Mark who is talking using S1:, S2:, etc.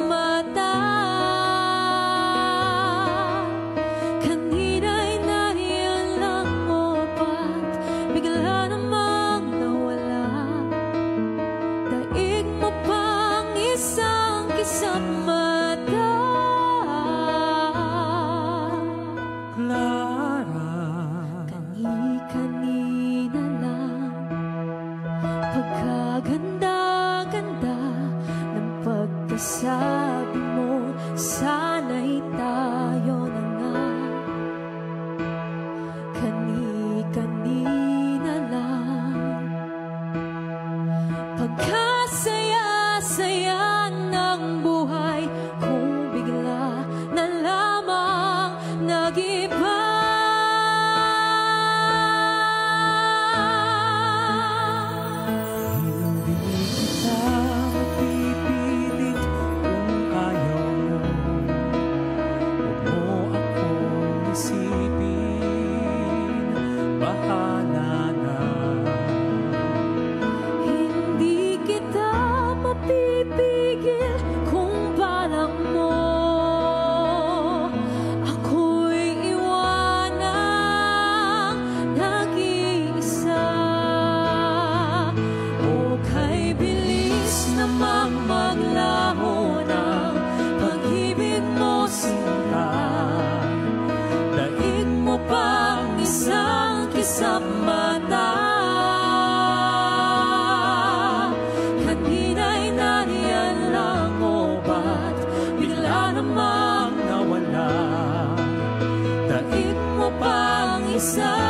S1: mata. Kanina'y nariyan lang mo, ba't bigla namang nawala? Daig mo pang isang kisap mata.
S2: Clara,
S1: kani-kanina lang, pagkaganda-ganda ng pagkasabi mo, sana'y tayo na nga. Kani-kanina lang, pagkasaya-saya ng buhay, kung bigla na lamang nag-iba. Maglaho ng pag-ibig mo, sinta. Daig mo pang isang kisap mata. Kanina'y nariyan lang mo, ba't bigla namang nawala? Daig mo pang isang